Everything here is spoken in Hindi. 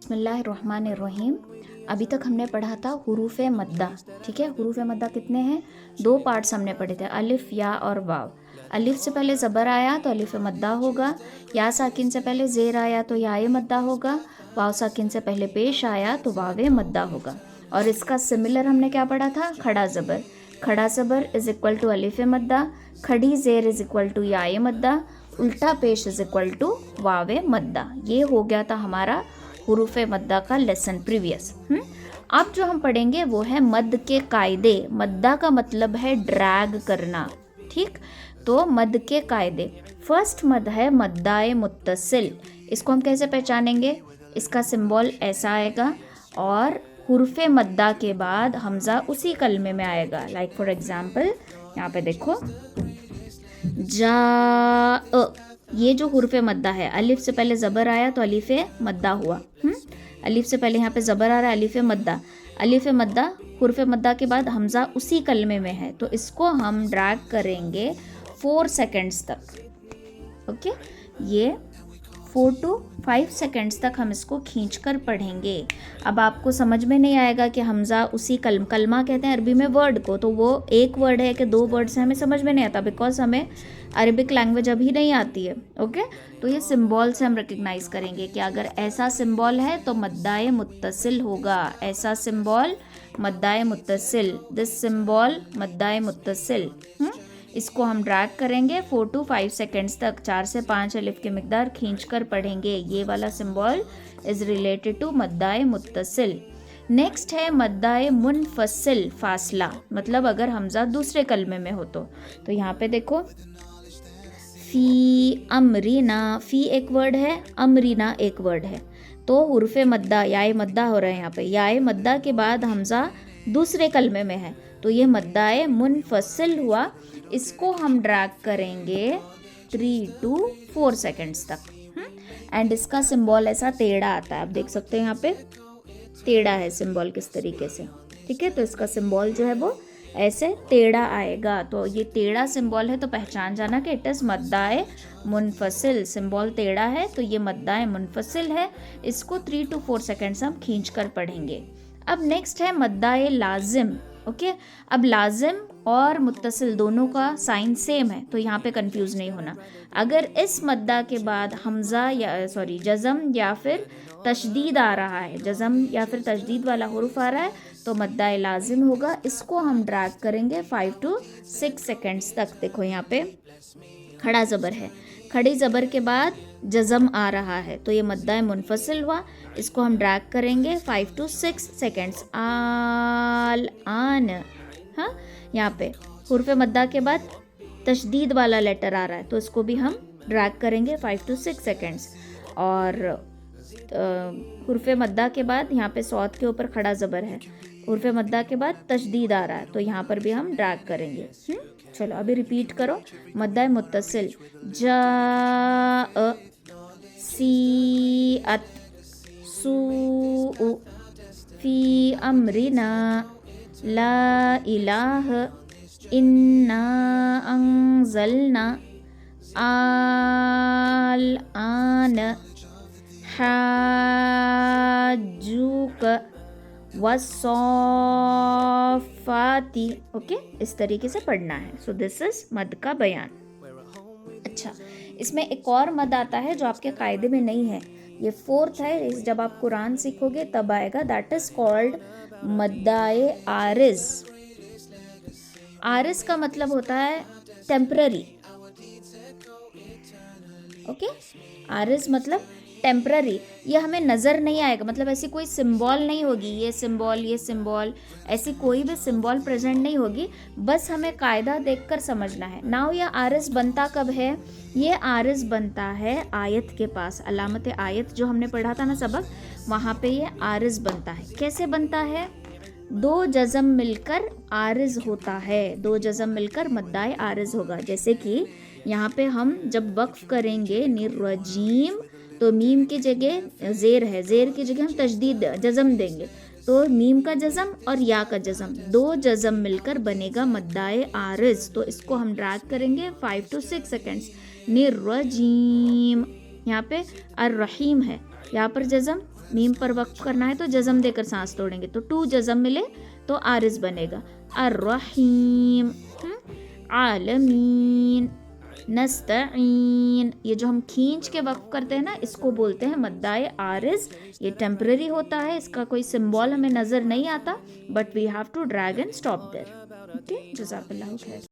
बिस्मिल्लाहिर्रहमानिर्रहीम। अभी तक हमने पढ़ा था हुरूफ मद्दा। ठीक है, हुरूफ मद्दा कितने हैं? 2 पार्ट्स हमने पढ़े थे, अलिफ, या और वाव। अलिफ से पहले ज़बर आया तो अलिफ मद्दा होगा, या साकिन से पहले ज़ेर आया तो याए मद्दा होगा, वाव साकिन से पहले पेश आया तो वावे मद्दा होगा। और इसका सिमिलर हमने क्या पढ़ा था? खड़ा ज़बर। खड़ा ज़बर इज़ इक्वल टू अलिफ मद्दा, खड़ी ज़ेर इज़ इक्वल टू याए मद्दा, उल्टा पेश इज़ इक्वल टू वावे मद्दा। ये हो गया था हमारा हुरूफ मद्दा का लेसन प्रीवियस। अब जो हम पढ़ेंगे वो है मद के कायदे। मद्दा का मतलब है ड्रैग करना। ठीक, तो मद के कायदे। फर्स्ट मद है मद्दाए मुत्तसिल। इसको हम कैसे पहचानेंगे? इसका सिंबल ऐसा आएगा और हुरूफ मद्दा के बाद हमज़ा उसी कलमे में आएगा। लाइक फॉर एग्जाम्पल यहाँ पे देखो, जा, ये जो हुरूफ मद्दा है, अलिफ से पहले ज़बर आया तो अलिफ मद्दा हुआ। अलिफ से पहले यहाँ पे ज़बर आ रहा है, अलिफ मद्दा। अलिफ मद्दा हुरूफ मद्दा के बाद हमज़ा उसी कलमे में है, तो इसको हम ड्रैग करेंगे 4 सेकेंड्स तक। ओके, ये 4 to 5 सेकेंड्स तक हम इसको खींच कर पढ़ेंगे। अब आपको समझ में नहीं आएगा कि हमज़ा उसी कलमा कहते हैं अरबी में वर्ड को, तो वो एक वर्ड है कि 2 वर्ड से हमें समझ में नहीं आता, बिकॉज हमें अरबिक लैंग्वेज अभी नहीं आती है। ओके, तो ये सिंबल से हम रिकग्नाइज करेंगे कि अगर ऐसा सिंबल है तो मद्दाए मुत्तसिल होगा। ऐसा सिंबल मद्दाए मुत्तसिल, दिस सिंबल मद्दाए मुत्तसिल। इसको हम ड्रैग करेंगे 4 to 5 सेकेंड्स तक। 4 से 5 अलिफ की मिकदार खींच कर पढ़ेंगे। ये वाला सिंबल इज रिलेटेड टू मद्दाए मुत्तसिल। नेक्स्ट है मद्दाए मुनफसिल, फासला, मतलब अगर हमज़ा दूसरे कलमे में हो तो यहाँ पे देखो, फ़ी अमरीना, फ़ी एक वर्ड है, अमरीना एक वर्ड है, तो हुरूफ मद्दा याए मद्दा हो रहा है यहाँ पे। याए मद्दा के बाद हमज़ा दूसरे कलमे में है, तो ये मद्दाए मुनफसिल हुआ। इसको हम ड्रैग करेंगे 3 to 4 सेकेंड्स तक। एंड इसका सिंबल ऐसा टेढ़ा आता है, आप देख सकते हैं यहाँ पे टेढ़ा है सिंबल किस तरीके से। ठीक है, तो इसका सिंबल जो है वो ऐसे टेढ़ा आएगा। तो ये टेढ़ा सिंबल है तो पहचान जाना कि इट इज़ मद्दाए मुनफसिल। सिंबल टेढ़ा है तो ये मद्दाए मुनफसिल है। इसको 3 to 4 सेकेंड्स हम खींच कर पढ़ेंगे। अब नेक्स्ट है मद्दाए लाजिम। ओके, अब लाजिम और मुत्तसिल दोनों का साइन सेम है, तो यहाँ पे कंफ्यूज नहीं होना। अगर इस मद्दा के बाद हमज़ा या जज़म या फिर तशदीद आ रहा है, जज़म या फिर तशदीद वाला हुरूफ आ रहा है, तो मद्दाए लाजिम होगा। इसको हम ड्रैग करेंगे 5 to 6 सेकेंड्स तक। देखो यहाँ पे खड़ा ज़बर है, खड़ी ज़बर के बाद जज़म आ रहा है, तो ये मद्दाए मुनफसिल हुआ। इसको हम ड्रैग करेंगे 5 to 6 सेकेंड्स। आल आन, हाँ, यहाँ पे हुरूफ मद्दा के बाद तशदीद वाला लेटर आ रहा है, तो इसको भी हम ड्रैग करेंगे 5 to 6 सेकेंड्स। और हुरूफ मद्दा के बाद यहाँ पे सौत के ऊपर खड़ा ज़बर है, हुरूफ मद्दा के बाद तशदीद आ रहा है, तो यहाँ पर भी हम ड्रैग करेंगे। चलो अभी रिपीट करो। मद्दाए मुत्तसिल, जा, सी अत, सू, फ़ी अमरिना, ला इलाह, इन्ना अंज़लना, आल आन, हाजूक, वसौफाती। ओके, इस तरीके से पढ़ना है। सो दिस इज मद का बयान। अच्छा, इसमें एक और मद आता है जो आपके कायदे में नहीं है, ये 4th है। जब आप कुरान सीखोगे तब आएगा। दैट इज कॉल्ड मद्दाए आरिज। आरिज का मतलब होता है टेम्पररी। ओके, आरिज मतलब टेम्पररी। ये हमें नज़र नहीं आएगा, मतलब ऐसी कोई सिंबल नहीं होगी, ये सिंबल ऐसी कोई भी सिंबल प्रेजेंट नहीं होगी। बस हमें कायदा देखकर समझना है। नाउ ये आरिज बनता कब है? ये आरिज बनता है आयत के पास। अलामत आयत जो हमने पढ़ा था ना सबक, वहाँ पे ये आरिज बनता है। कैसे बनता है? 2 जज़म मिलकर आरिज होता है। 2 जज़म मिलकर मद्दाए आरिज होगा। जैसे कि यहाँ पे हम जब वक्फ करेंगे निर्रजीम, तो मीम की जगह ज़ेर है, ज़ेर की जगह हम तशदीद जज़म देंगे, तो मीम का जज़म और या का जज़म, 2 जज़म मिलकर बनेगा मद्दाए आरिज। तो इसको हम ड्रैग करेंगे 5 to 6 सेकेंड्स। निर्रजीम, यहाँ पे अर्रहीम है, यहाँ पर जज़म मीम पर वक्फ करना है तो जज़म देकर सांस तोड़ेंगे, तो टू जज़म मिले तो आरिज बनेगा। अर्रहीम, आलमीन, नस्तईन। ये जो हम खींच के वक्फ करते हैं ना, इसको बोलते हैं मद्दाए आरिज। ये टेम्पररी होता है, इसका कोई सिंबल हमें नज़र नहीं आता, but we have to drag and stop there. Okay, जज़ाकल्लाहु खैर।